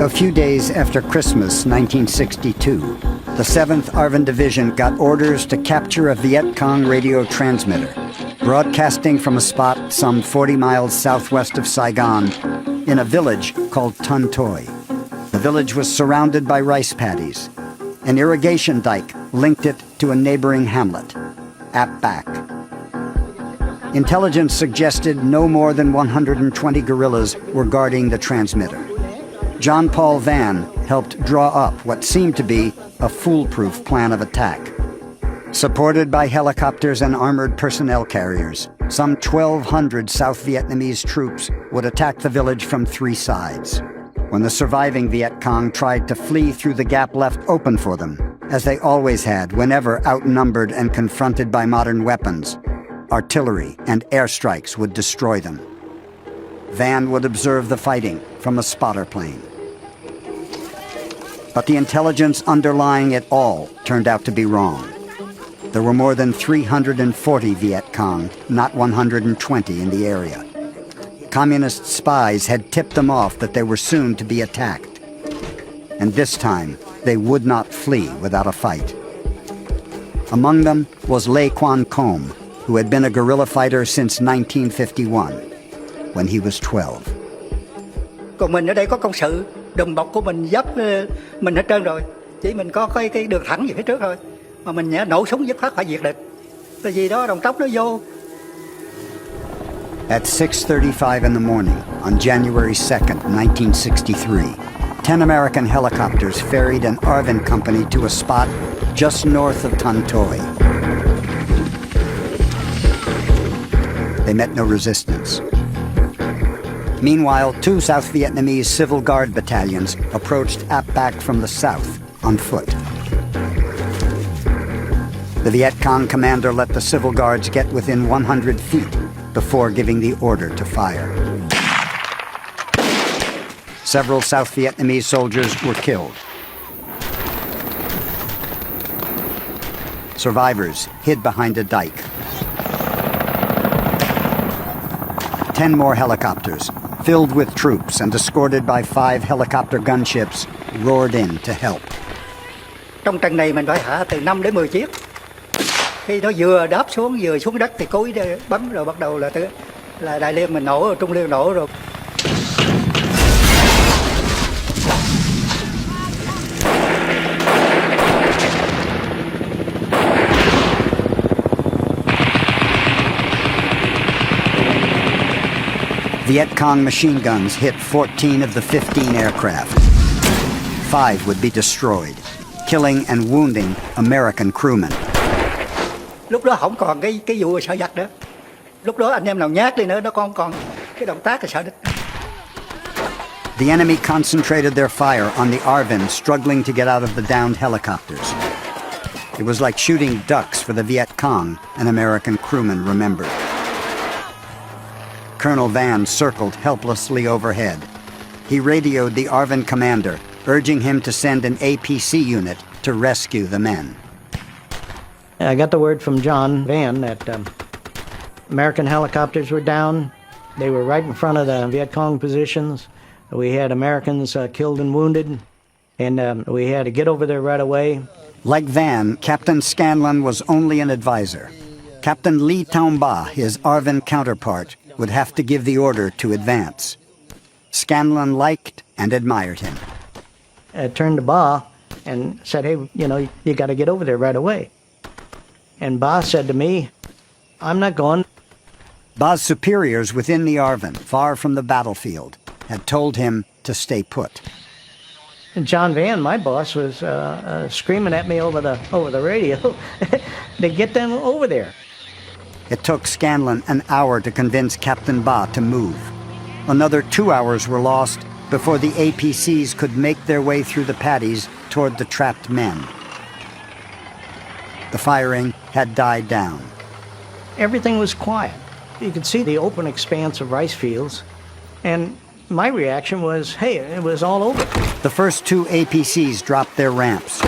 A few days after Christmas 1962, the 7th ARVN Division got orders to capture a Viet Cong radio transmitter, broadcasting from a spot some 40 miles southwest of Saigon in a village called Ton Toi. The village was surrounded by rice paddies. An irrigation dike linked it to a neighboring hamlet, Ap Bac. Intelligence suggested no more than 120 guerrillas were guarding the transmitter. John Paul Vann helped draw up what seemed to be a foolproof plan of attack. Supported by helicopters and armored personnel carriers, some 1,200 South Vietnamese troops would attack the village from 3 sides. When the surviving Viet Cong tried to flee through the gap left open for them, as they always had whenever outnumbered and confronted by modern weapons, artillery and airstrikes would destroy them. Vann would observe the fighting from a spotter plane. But the intelligence underlying it all turned out to be wrong. There were more than 340 Viet Cong, not 120 in the area. Communist spies had tipped them off that they were soon to be attacked. And this time, they would not flee without a fight. Among them was Lê Quan Com, who had been a guerrilla fighter since 1951, when he was 12. Còn mình ở đây có công sự, đùm bọc của mình giáp mình hết trơn rồi. Chỉ mình có cái đường thẳng về phía trước thôi. Mà mình nổ súng dứt khoát phải diệt được. Tại vì đó đồng tóc nó vô. At 6:35 in the morning, on January 2nd, 1963, 10 American helicopters ferried an ARVN company to a spot just north of Ton Toi. They met no resistance. Meanwhile, 2 South Vietnamese Civil Guard battalions approached Ap Bac from the south on foot. The Viet Cong commander let the Civil Guards get within 100 feet before giving the order to fire. Several South Vietnamese soldiers were killed. Survivors hid behind a dike. 10 more helicopters, filled with troops and escorted by 5 helicopter gunships, roared in to help. Trong trận này mình phải hạ từ 5 đến 10 chiếc. Khi nó vừa đáp xuống, vừa xuống đất thì cúi bấm rồi bắt đầu là đại liên mình nổ, trung liên nổ rồi. Viet Cong machine guns hit 14 of the 15 aircraft. 5 would be destroyed, killing and wounding American crewmen. Lúc đó không còn cái vụ sợ giặc nữa. Lúc đó anh em nào nhát đi nữa, nó còn cái động tác là sợ địch. The enemy concentrated their fire on the ARVN struggling to get out of the downed helicopters. It was like shooting ducks for the Viet Cong, an American crewman remembered. Colonel Vann circled helplessly overhead. He radioed the ARVN commander, urging him to send an APC unit to rescue the men. I got the word from John Vann that American helicopters were down. They were right in front of the Viet Cong positions. We had Americans killed and wounded, and we had to get over there right away. Like Vann, Captain Scanlon was only an advisor. Captain Lee Taung Ba, his ARVN counterpart, would have to give the order to advance. Scanlon liked and admired him. I turned to Ba and said, hey, you got to get over there right away. And Ba said to me, I'm not going. Ba's superiors within the ARVN, far from the battlefield, had told him to stay put. And John Vann, my boss, was screaming at me over the radio to get them over there. It took Scanlon an hour to convince Captain Ba to move. Another 2 hours were lost before the APCs could make their way through the paddies toward the trapped men. The firing had died down. Everything was quiet. You could see the open expanse of rice fields, and my reaction was, hey, it was all over. The first 2 APCs dropped their ramps.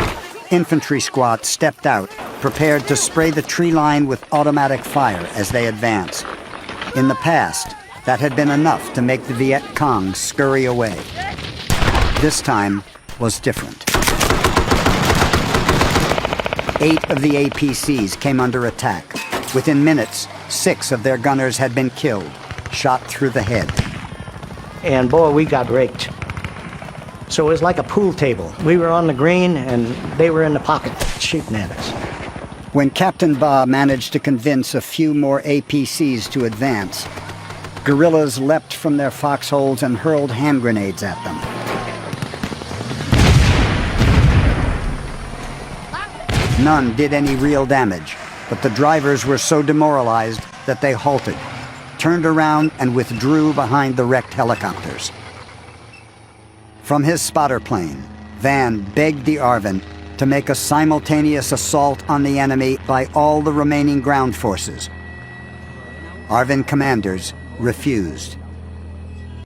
Infantry squads stepped out, prepared to spray the tree line with automatic fire as they advanced. In the past, that had been enough to make the Viet Cong scurry away. This time was different. 8 of the APCs came under attack. Within minutes, 6 of their gunners had been killed, shot through the head. And boy, we got raked. So it was like a pool table. We were on the green and they were in the pocket shooting at us. When Captain Ba managed to convince a few more APCs to advance, guerrillas leapt from their foxholes and hurled hand grenades at them. None did any real damage, but the drivers were so demoralized that they halted, turned around and withdrew behind the wrecked helicopters. From his spotter plane, Van begged the Arvin to make a simultaneous assault on the enemy by all the remaining ground forces. Arvin commanders refused.